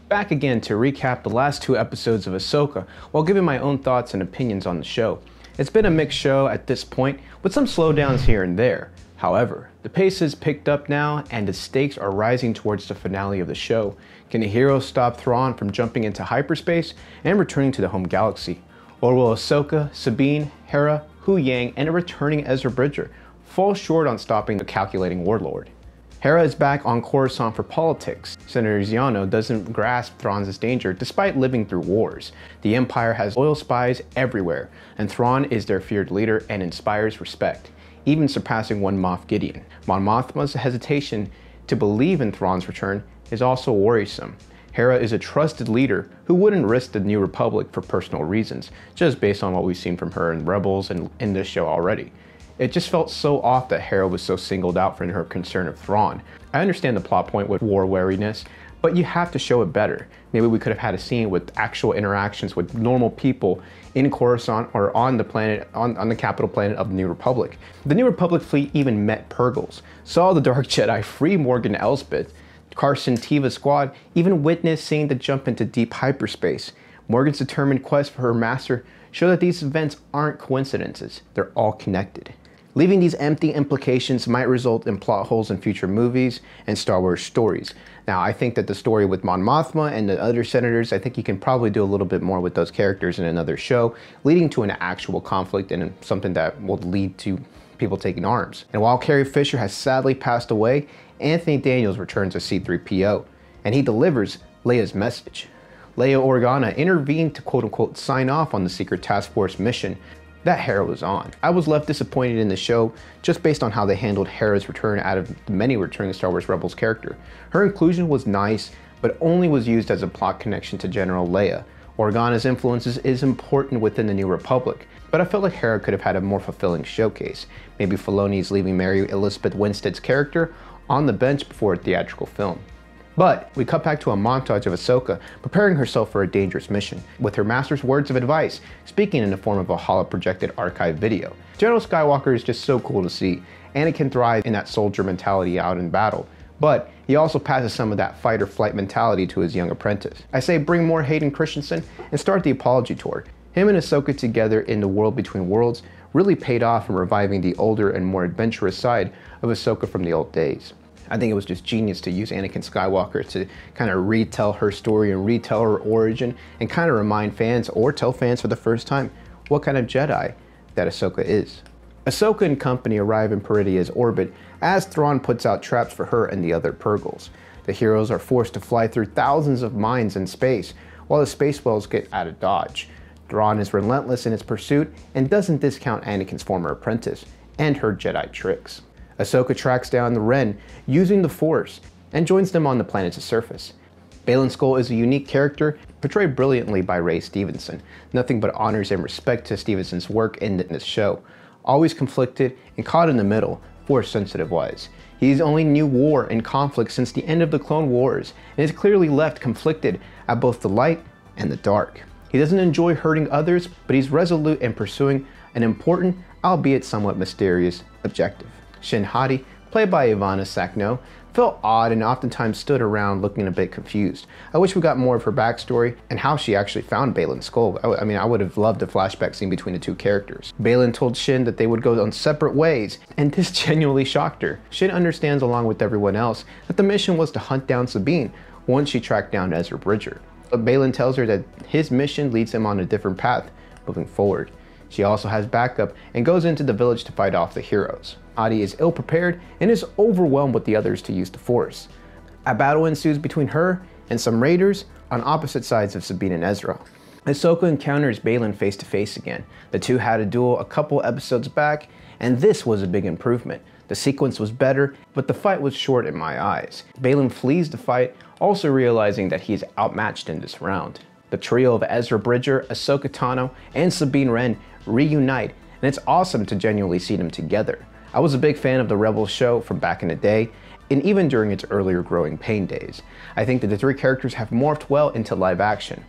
Back again to recap the last 2 episodes of Ahsoka while giving my own thoughts and opinions on the show. It's been a mixed show at this point, with some slowdowns here and there. However, the pace has picked up now and the stakes are rising towards the finale of the show. Can the heroes stop Thrawn from jumping into hyperspace and returning to the home galaxy? Or will Ahsoka, Sabine, Hera, Huyang, and a returning Ezra Bridger fall short on stopping the calculating warlord? Hera is back on Coruscant for politics. Senator Ziano doesn't grasp Thrawn's danger despite living through wars. The Empire has loyal spies everywhere, and Thrawn is their feared leader and inspires respect, even surpassing one Moff Gideon. Mon Mothma's hesitation to believe in Thrawn's return is also worrisome. Hera is a trusted leader who wouldn't risk the New Republic for personal reasons, just based on what we've seen from her in Rebels and in this show already. It just felt so off that Hera was so singled out for her concern of Thrawn. I understand the plot point with war wariness, but you have to show it better. Maybe we could have had a scene with actual interactions with normal people in Coruscant or on the planet, on the capital planet of the New Republic. The New Republic fleet even met Purgles, saw the Dark Jedi free Morgan Elsbeth. Carson Teva's squad even witnessed seeing the jump into deep hyperspace. Morgan's determined quest for her master show that these events aren't coincidences, they're all connected. Leaving these empty implications might result in plot holes in future movies and Star Wars stories. Now, I think that the story with Mon Mothma and the other senators, I think you can probably do a little bit more with those characters in another show, leading to an actual conflict and something that will lead to people taking arms. And while Carrie Fisher has sadly passed away, Anthony Daniels returns as C-3PO, and he delivers Leia's message. Leia Organa intervened to quote-unquote sign off on the secret task force mission that Hera was on. I was left disappointed in the show just based on how they handled Hera's return out of the many returning Star Wars Rebels character. Her inclusion was nice, but only was used as a plot connection to General Leia. Organa's influences is important within the New Republic, but I felt like Hera could have had a more fulfilling showcase. Maybe Filoni's leaving Mary Elizabeth Winstead's character on the bench before a theatrical film. But we cut back to a montage of Ahsoka preparing herself for a dangerous mission, with her master's words of advice speaking in the form of a holo-projected archive video. General Skywalker is just so cool to see. Anakin thrives in that soldier mentality out in battle, but he also passes some of that fight-or-flight mentality to his young apprentice. I say bring more Hayden Christensen and start the apology tour. Him and Ahsoka together in the World Between Worlds really paid off in reviving the older and more adventurous side of Ahsoka from the old days. I think it was just genius to use Anakin Skywalker to kind of retell her story and retell her origin and kind of remind fans or tell fans for the first time what kind of Jedi that Ahsoka is. Ahsoka and company arrive in Peridia's orbit as Thrawn puts out traps for her and the other Purgles. The heroes are forced to fly through thousands of mines in space while the space whales get out of dodge. Thrawn is relentless in his pursuit and doesn't discount Anakin's former apprentice and her Jedi tricks. Ahsoka tracks down the Ren using the Force and joins them on the planet's surface. Baylan Skoll is a unique character portrayed brilliantly by Ray Stevenson. Nothing but honors and respect to Stevenson's work in this show. Always conflicted and caught in the middle, Force-sensitive wise. He's only knew war and conflict since the end of the Clone Wars and is clearly left conflicted at both the light and the dark. He doesn't enjoy hurting others, but he's resolute in pursuing an important, albeit somewhat mysterious, objective. Shin Hati, played by Ivana Sakno, felt odd and oftentimes stood around looking a bit confused. I wish we got more of her backstory and how she actually found Baylan Skoll. I would have loved a flashback scene between the two characters. Baylan told Shin that they would go on separate ways, and this genuinely shocked her. Shin understands along with everyone else that the mission was to hunt down Sabine once she tracked down Ezra Bridger. But Baylan tells her that his mission leads him on a different path moving forward. She also has backup and goes into the village to fight off the heroes. Hati is ill-prepared and is overwhelmed with the others to use the Force. A battle ensues between her and some raiders on opposite sides of Sabine and Ezra. Ahsoka encounters Baylan face to face again. The two had a duel a couple episodes back, and this was a big improvement. The sequence was better, but the fight was short in my eyes. Baylan flees the fight, also realizing that he is outmatched in this round. The trio of Ezra Bridger, Ahsoka Tano, and Sabine Wren reunite, and it's awesome to genuinely see them together. I was a big fan of the Rebels show from back in the day, and even during its earlier growing pain days. I think that the three characters have morphed well into live action.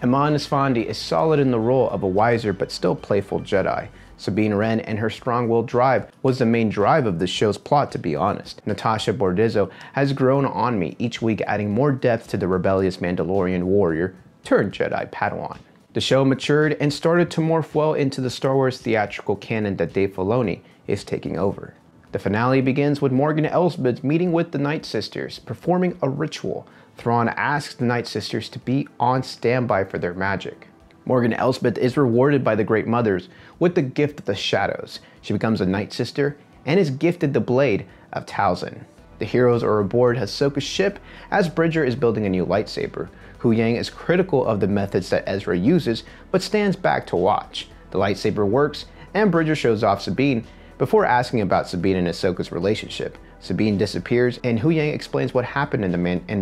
Eman Esfandi is solid in the role of a wiser but still playful Jedi. Sabine Wren and her strong-willed drive was the main drive of the show's plot, to be honest. Natasha Bordizzo has grown on me, each week adding more depth to the rebellious Mandalorian warrior turned Jedi Padawan. The show matured and started to morph well into the Star Wars theatrical canon that Dave Filoni is taking over. The finale begins with Morgan Elsbeth meeting with the Nightsisters, performing a ritual. Thrawn asks the Nightsisters to be on standby for their magic. Morgan Elsbeth is rewarded by the Great Mothers with the gift of the Shadows. She becomes a Nightsister and is gifted the blade of Talzin. The heroes are aboard Ahsoka's ship as Bridger is building a new lightsaber. Huyang is critical of the methods that Ezra uses, but stands back to watch. The lightsaber works, and Bridger shows off Sabine before asking about Sabine and Ahsoka's relationship. Sabine disappears, and Huyang explains what happened in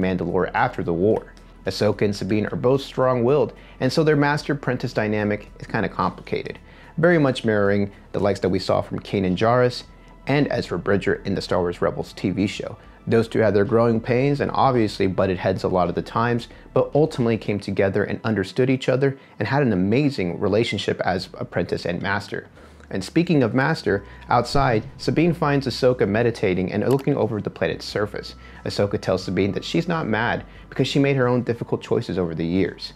Mandalore after the war. Ahsoka and Sabine are both strong-willed, and so their master-apprentice dynamic is kind of complicated, very much mirroring the likes that we saw from Kanan Jarrus and Ezra Bridger in the Star Wars Rebels TV show. Those two had their growing pains and obviously butted heads a lot of the times, but ultimately came together and understood each other and had an amazing relationship as apprentice and master. And speaking of master, outside, Sabine finds Ahsoka meditating and looking over the planet's surface. Ahsoka tells Sabine that she's not mad because she made her own difficult choices over the years.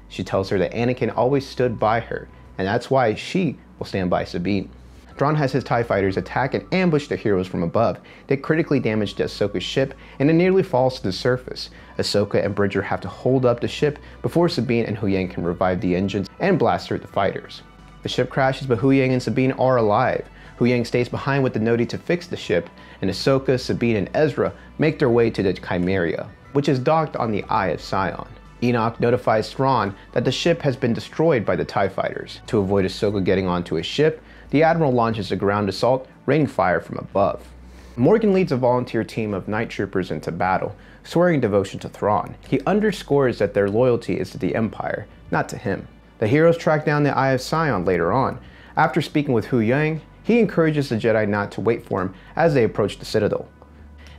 She tells her that Anakin always stood by her, and that's why she will stand by Sabine. Thrawn has his TIE fighters attack and ambush the heroes from above. They critically damage Ahsoka's ship, and it nearly falls to the surface. Ahsoka and Bridger have to hold up the ship before Sabine and Huyang can revive the engines and blast through the fighters. The ship crashes, but Huyang and Sabine are alive. Huyang stays behind with the Noti to fix the ship, and Ahsoka, Sabine, and Ezra make their way to the Chimera, which is docked on the Eye of Sion. Enoch notifies Thrawn that the ship has been destroyed by the TIE fighters. To avoid Ahsoka getting onto his ship, the Admiral launches a ground assault, raining fire from above. Morgan leads a volunteer team of night troopers into battle, swearing devotion to Thrawn. He underscores that their loyalty is to the Empire, not to him. The heroes track down the Eye of Sion later on. After speaking with Huyang, he encourages the Jedi not to wait for him as they approach the Citadel.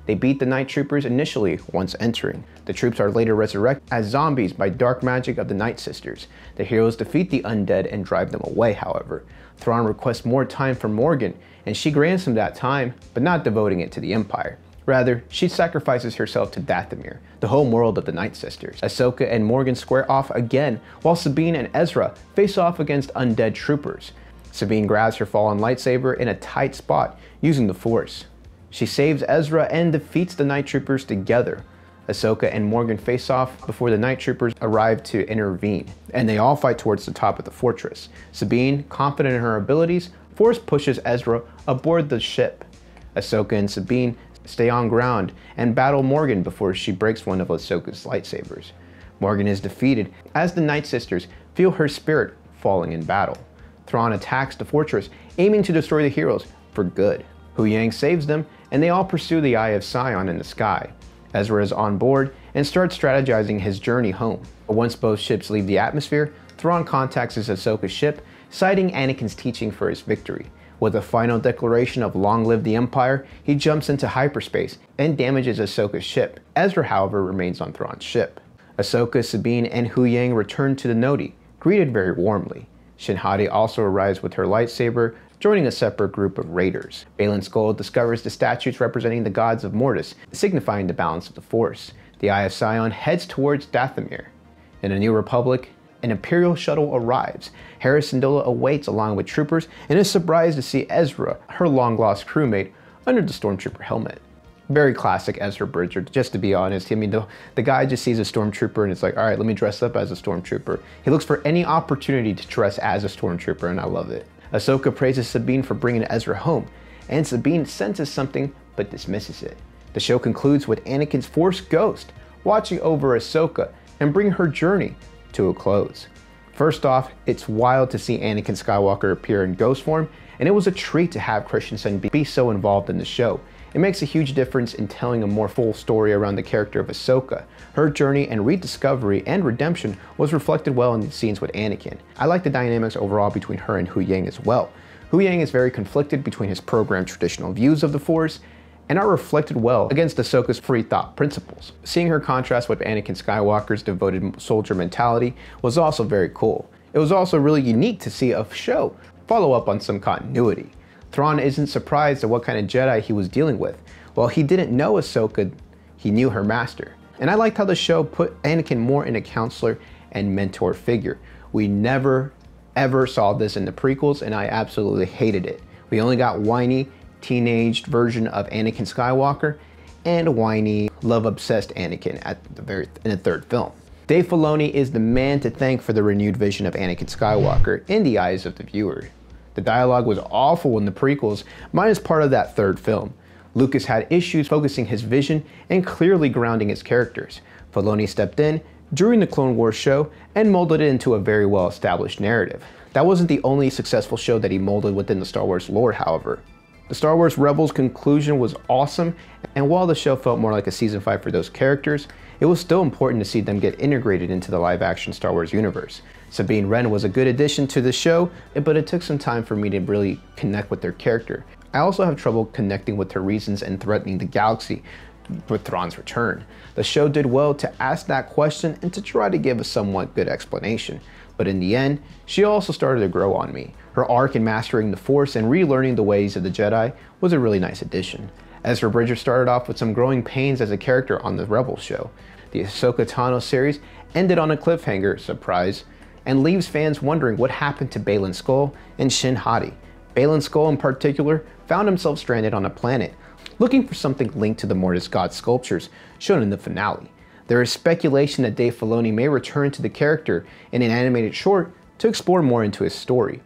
They beat the night troopers initially once entering. The troops are later resurrected as zombies by dark magic of the Nightsisters. The heroes defeat the undead and drive them away, however. Thrawn requests more time from Morgan, and she grants him that time, but not devoting it to the Empire. Rather, she sacrifices herself to Dathomir, the home world of the Nightsisters. Ahsoka and Morgan square off again, while Sabine and Ezra face off against undead troopers. Sabine grabs her fallen lightsaber in a tight spot, using the Force. She saves Ezra and defeats the night troopers together. Ahsoka and Morgan face off before the night troopers arrive to intervene, and they all fight towards the top of the fortress. Sabine, confident in her abilities, force pushes Ezra aboard the ship. Ahsoka and Sabine stay on ground and battle Morgan before she breaks one of Ahsoka's lightsabers. Morgan is defeated as the Nightsisters feel her spirit falling in battle. Thrawn attacks the fortress, aiming to destroy the heroes for good. Huyang saves them, and they all pursue the Eye of Sion in the sky. Ezra is on board and starts strategizing his journey home. But once both ships leave the atmosphere, Thrawn contacts his Ahsoka ship, citing Anakin's teaching for his victory. With a final declaration of long live the Empire, he jumps into hyperspace and damages Ahsoka's ship. Ezra, however, remains on Thrawn's ship. Ahsoka, Sabine, and Huyang return to the Noti, greeted very warmly. Shin Hati also arrives with her lightsaber, joining a separate group of raiders. Baylan Skoll discovers the statues representing the gods of Mortis, signifying the balance of the Force. The Eye of Sion heads towards Dathomir. In a New Republic, an Imperial shuttle arrives. Hera Syndulla awaits along with troopers and is surprised to see Ezra, her long-lost crewmate, under the Stormtrooper helmet. Very classic Ezra Bridger, just to be honest. I mean, the guy just sees a Stormtrooper and it's like, all right, let me dress up as a Stormtrooper. He looks for any opportunity to dress as a Stormtrooper, and I love it. Ahsoka praises Sabine for bringing Ezra home, and Sabine senses something but dismisses it. The show concludes with Anakin's Force ghost watching over Ahsoka and bring her journey to a close. First off, it's wild to see Anakin Skywalker appear in ghost form, and it was a treat to have Christensen be so involved in the show. It makes a huge difference in telling a more full story around the character of Ahsoka. Her journey and rediscovery and redemption was reflected well in the scenes with Anakin. I like the dynamics overall between her and Huyang as well. Huyang is very conflicted between his programmed traditional views of the Force and are reflected well against Ahsoka's free thought principles. Seeing her contrast with Anakin Skywalker's devoted soldier mentality was also very cool. It was also really unique to see a show follow up on some continuity. Thrawn isn't surprised at what kind of Jedi he was dealing with. While he didn't know Ahsoka, he knew her master. And I liked how the show put Anakin more in a counselor and mentor figure. We never ever saw this in the prequels, and I absolutely hated it. We only got whiny, teenaged version of Anakin Skywalker and a whiny, love-obsessed Anakin in the third film. Dave Filoni is the man to thank for the renewed vision of Anakin Skywalker in the eyes of the viewer. The dialogue was awful in the prequels, minus part of that third film. Lucas had issues focusing his vision and clearly grounding his characters. Filoni stepped in during the Clone Wars show and molded it into a very well-established narrative. That wasn't the only successful show that he molded within the Star Wars lore, however. The Star Wars Rebels conclusion was awesome, and while the show felt more like a season 5 for those characters, it was still important to see them get integrated into the live-action Star Wars universe. Sabine Wren was a good addition to the show, but it took some time for me to really connect with their character. I also have trouble connecting with her reasons in threatening the galaxy with Thrawn's return. The show did well to ask that question and to try to give a somewhat good explanation, but in the end, she also started to grow on me. Her arc in mastering the Force and relearning the ways of the Jedi was a really nice addition. Ezra Bridger started off with some growing pains as a character on the Rebels show. The Ahsoka Tano series ended on a cliffhanger, surprise, and leaves fans wondering what happened to Baylan Skoll and Shin Hati. Baylan Skoll in particular found himself stranded on a planet, looking for something linked to the Mortis God sculptures shown in the finale. There is speculation that Dave Filoni may return to the character in an animated short to explore more into his story.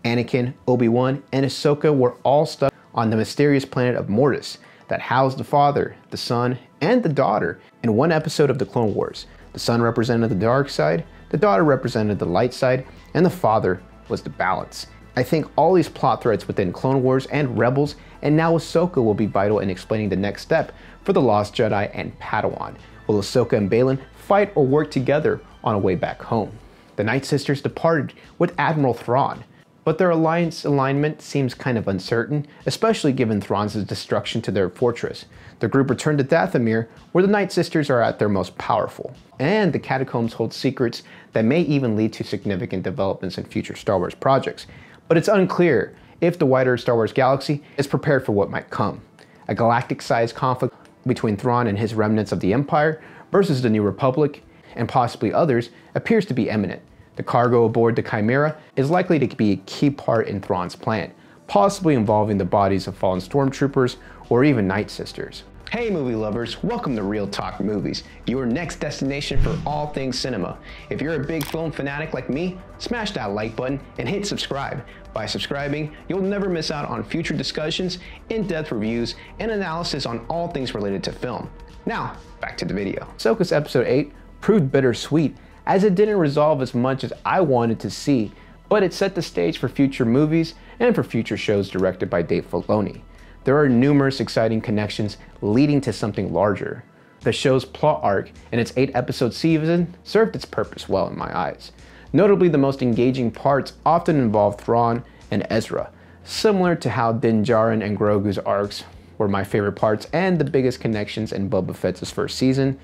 Anakin, Obi-Wan, and Ahsoka were all stuck on the mysterious planet of Mortis that housed the father, the son, and the daughter in one episode of the Clone Wars. The son represented the dark side, the daughter represented the light side, and the father was the balance. I think all these plot threads within Clone Wars and Rebels, and now Ahsoka, will be vital in explaining the next step for the Lost Jedi and Padawan. Will Ahsoka and Baylan fight or work together on a way back home? The Nightsisters departed with Admiral Thrawn, but their alliance alignment seems kind of uncertain, especially given Thrawn's destruction to their fortress. The group returned to Dathomir, where the Nightsisters are at their most powerful, and the catacombs hold secrets that may even lead to significant developments in future Star Wars projects. But it's unclear if the wider Star Wars galaxy is prepared for what might come. A galactic-sized conflict between Thrawn and his remnants of the Empire versus the New Republic, and possibly others, appears to be imminent. The cargo aboard the Chimera is likely to be a key part in Thrawn's plan, possibly involving the bodies of fallen stormtroopers or even Nightsisters. Hey movie lovers, welcome to Real Talk Movies, your next destination for all things cinema. If you're a big film fanatic like me, smash that like button and hit subscribe. By subscribing, you'll never miss out on future discussions, in-depth reviews, and analysis on all things related to film. Now, back to the video. Ahsoka's episode 8 proved bittersweet, as it didn't resolve as much as I wanted to see, but it set the stage for future movies and for future shows directed by Dave Filoni. There are numerous exciting connections leading to something larger. The show's plot arc and its 8-episode season served its purpose well in my eyes. Notably, the most engaging parts often involved Thrawn and Ezra, similar to how Din Djarin and Grogu's arcs were my favorite parts and the biggest connections in Boba Fett's first season.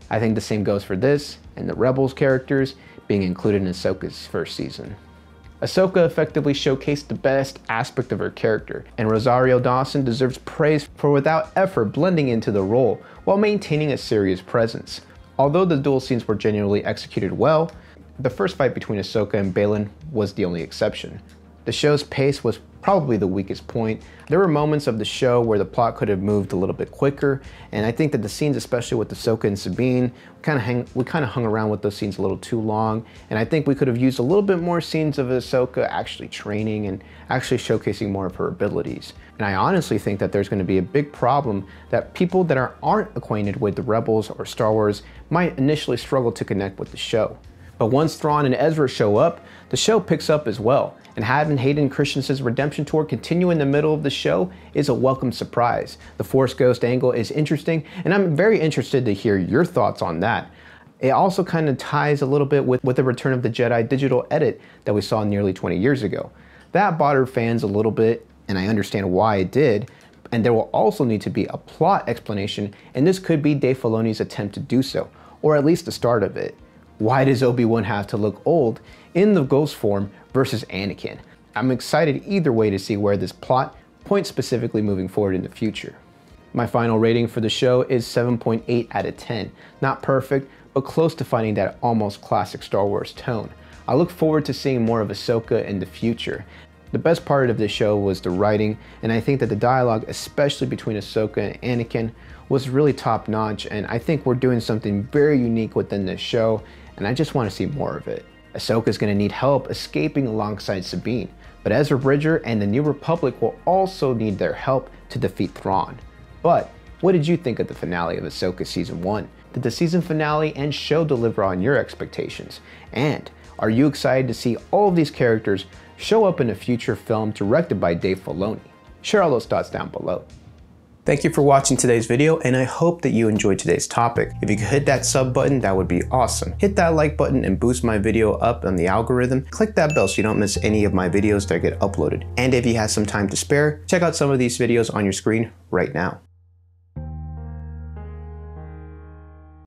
I think the same goes for this and the Rebels characters being included in Ahsoka's first season. Ahsoka effectively showcased the best aspect of her character, and Rosario Dawson deserves praise for without effort blending into the role while maintaining a serious presence. Although the duel scenes were genuinely executed well, the first fight between Ahsoka and Baylan was the only exception. The show's pace was probably the weakest point. There were moments of the show where the plot could have moved a little bit quicker, and I think that the scenes, especially with Ahsoka and Sabine, we kind of hung around with those scenes a little too long, and I think we could have used a little bit more scenes of Ahsoka actually training and actually showcasing more of her abilities. And I honestly think that there's going to be a big problem that people that aren't acquainted with the Rebels or Star Wars might initially struggle to connect with the show. But once Thrawn and Ezra show up, the show picks up as well. And having Hayden Christensen's redemption tour continue in the middle of the show is a welcome surprise. The Force Ghost angle is interesting, and I'm very interested to hear your thoughts on that. It also kind of ties a little bit with the Return of the Jedi digital edit that we saw nearly 20 years ago. That bothered fans a little bit, and I understand why it did, and there will also need to be a plot explanation, and this could be Dave Filoni's attempt to do so, or at least the start of it. Why does Obi-Wan have to look old in the ghost form versus Anakin? I'm excited either way to see where this plot points specifically moving forward in the future. My final rating for the show is 7.8 out of 10. Not perfect, but close to finding that almost classic Star Wars tone. I look forward to seeing more of Ahsoka in the future. The best part of this show was the writing, and I think that the dialogue, especially between Ahsoka and Anakin, was really top notch, and I think we're doing something very unique within this show, and I just want to see more of it. Ahsoka's going to need help escaping alongside Sabine, but Ezra Bridger and the New Republic will also need their help to defeat Thrawn. But what did you think of the finale of Ahsoka Season 1? Did the season finale and show deliver on your expectations? And are you excited to see all of these characters show up in a future film directed by Dave Filoni? Share all those thoughts down below. Thank you for watching today's video, and I hope that you enjoyed today's topic. If you could hit that sub button, that would be awesome. Hit that like button and boost my video up on the algorithm. Click that bell so you don't miss any of my videos that get uploaded. And if you have some time to spare, check out some of these videos on your screen right now.